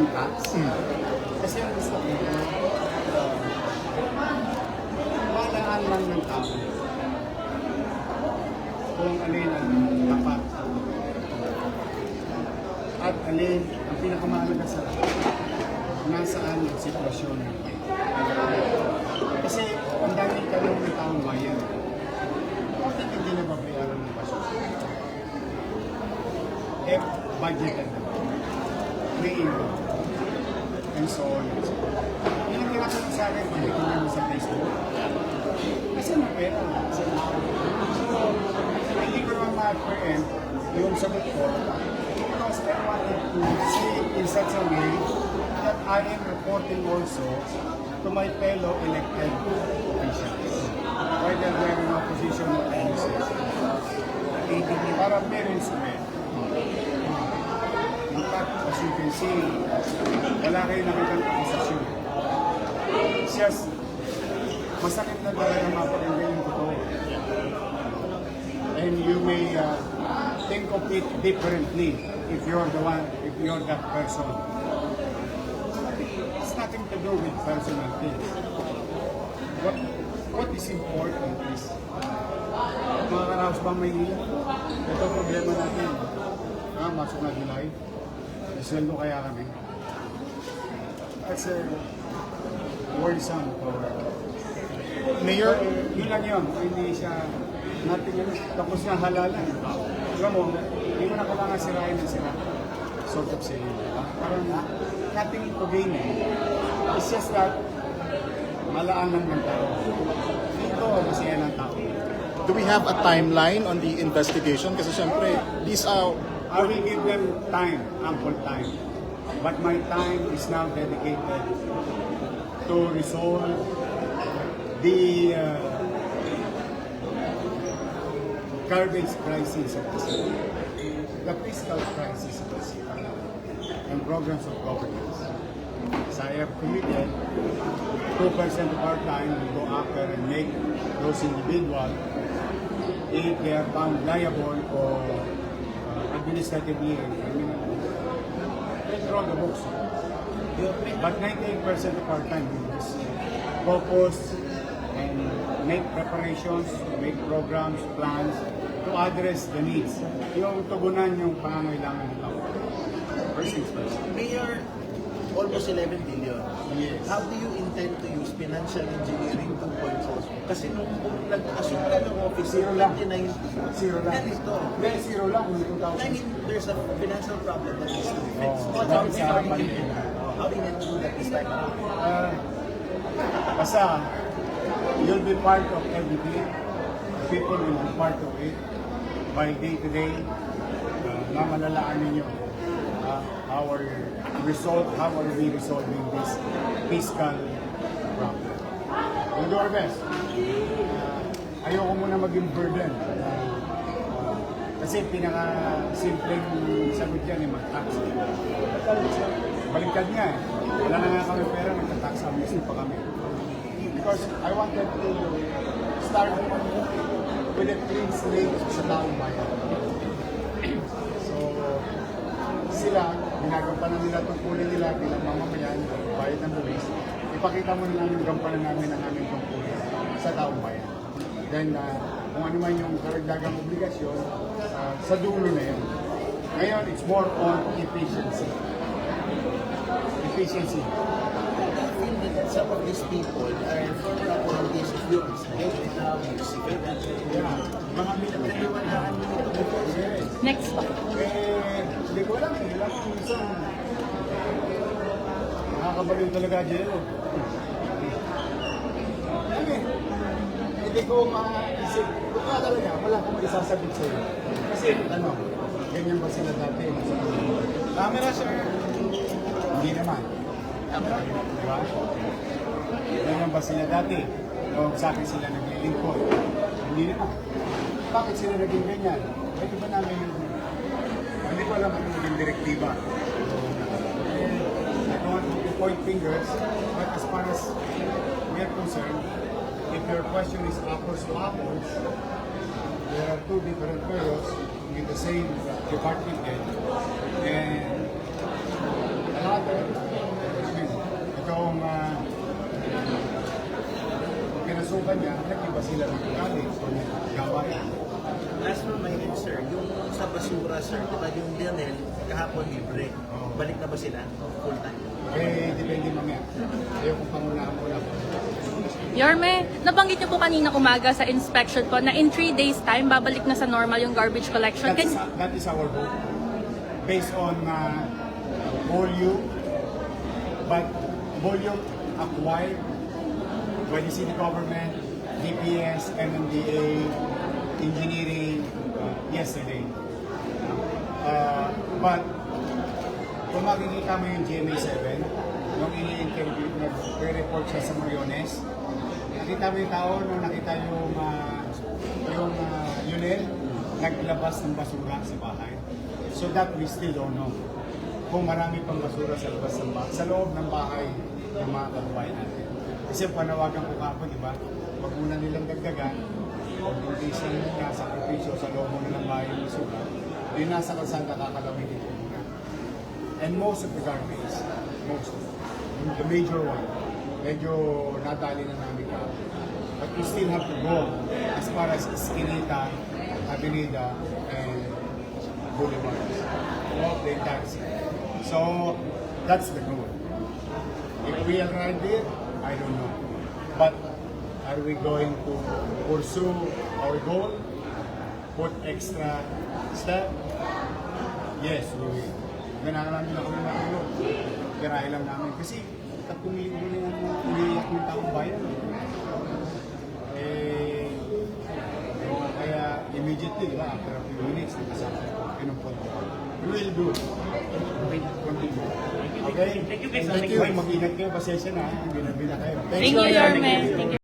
yung tax. Kasi ang gusto ko, malaan lang ng tao kung alin ang dapat at alin ang pinakamahalaga sa nasaan yung sitwasyon ng bayan. Kasi ang daming tanong ng taong bayan, bakit hindi na babayaran ng baso? Budgeted na. May iba. And so on. Yun ang tinatanong sa akin kung tingnan mo sa Facebook. Kasi na pera. So, hindi ko naman ma-preempt yung sagot ko because I wanted to see it in such a way that I am reporting also to my fellow elected officials. Whether they're in opposition or opposition. Para parents men. In fact, as you can see, wala kayo nakitang akusasyon. It's just, masakit na talaga mapakinggan yung totoo. And you may think of it differently if you're the one, if you're that person. It's nothing to do with personal things. What is important is, mga karaos ba may ilan? Ito problema natin. Masok na July. Sweldo kaya kami. That's a worrisome for Mayor, yun lang yun. Hindi siya natin yun. Tapos na halalan. Alam mo, hindi mo na kailangan sirain ng sira. Sort of saying. Parang nothing to gain eh. It's just that malaan lang ng tao. Dito, masaya ng tao. do we have a timeline on the investigation? Kasi syempre, these are... I will give them time, ample time. But my time is now dedicated to resolve the garbage crisis of the city, the fiscal crisis of the city, and programs of governance. So I have committed 2% of our time to go after and make those individuals, if they are found liable or administratively, control the books. But 98% of our time we just focus and make preparations, make programs, plans to address the needs. Yung tugunan yung pangangailangan ng tao. First things first. Mayor, almost 11 billion. Yes. How do you intend to use financial engineering 2.0? Kasi nung nag-assume ka ng office Zero in lang. 2019, Zero lang. ganito. Very zero lang yung I 2000. mean, there's a financial problem that needs to be fixed. Oh, What bakit are sa you akin? doing? How do you do that this time? Basta, you'll be part of everything. People will be part of it. By day to day, na malalaman ninyo our result, how are we resolving this fiscal problem. We'll do our best. Ayoko muna maging burden. Kasi pinaka-simpleng sagot yan ay mag-tax. Baligtad nga eh. Wala na nga kami pera, mag-tax amnesty pa kami. Because I wanted to start with a clean slate sa taong bayan. So, sila, ginagampanan nila tungkulin nila bilang mamamayan, bayad ng buwis. Ipakita mo nila yung gampanan namin ang aming tungkulin sa taong bayan. Then, kung ano man yung karagdagang obligasyon, sa dulo na yun. Ngayon, it's more on efficiency. Efficiency. I feel that some of these people are former appointees of yours. Ngayon, now, you see that. Yeah. Mga Pinagkaliwanahan mo nito before. yes. Next pa. Hindi ko alam eh. Alam ko minsan, nakakabaliw talaga dyan. Hindi ko maisip. Baka talaga, wala akong isasagot sa'yo. Kasi, ganyan ba sila dati? Camera, sir. Hindi naman. Diba? Ganyan ba sila dati? O sa akin sila naglilingkod? Hindi naman. Bakit sila naging ganyan? Pwede ba namin hindi ko alam kung naging direktiba. I don't want to point fingers, but as far as we are concerned, if your question is apples to apples, there are two different periods with the same department head, and a lot Itong pinasukan niya, nag-iba sila ng college o ng gawain. Last from my end, sir, yung sa basura, sir, diba yung Lionel, kahapon libre. Balik na ba sila? Full time. Eh, depende mamaya. Ayaw kong pangunahan ko lang. Yorme, nabanggit niyo po kanina umaga sa inspection po na in 3 days time, babalik na sa normal yung garbage collection. That is our goal. Based on volume, but volume acquired by the city government, DPS, MMDA, engineering yesterday. But kung makikita mo yung GMA7, nung ini-interview, nag-report siya sa Mariones, nakita mo yung tao, nung nakita yung Yunel, naglabas ng basura sa bahay. So that we still don't know. Kung marami pang basura sa labas ng bahay, sa loob ng bahay ng mga kababayan natin. Kasi panawagan ko kapon, di ba? Pag muna nilang dagdagan, o hindi sila nasa propisyo sa loob muna ng bahay ng basura, yung nasa kalsada kakalawin dito muna. And most of the garbage, the major one, medyo nadali na namin kapon. But we still have to go as far as Esquinita, Avenida, and Boulevard. Throughout the entire city. So, that's the goal. If we arrive there, I don't know. But are we going to pursue our goal? Put extra step? Yes, we will. Ganaan na kami matulog. Kirahin lang namin. Kasi, 3 linggo na yung umiiyak ng taong bayan. Kaya immediately, di ba, after a few minutes, nakasama ko. Pinumpun ko. We will do. We will continue. Okay? Thank you. Mag-ingat kayo, pasensya na. Hindi na kayo. Thank you, Yorme. Thank you.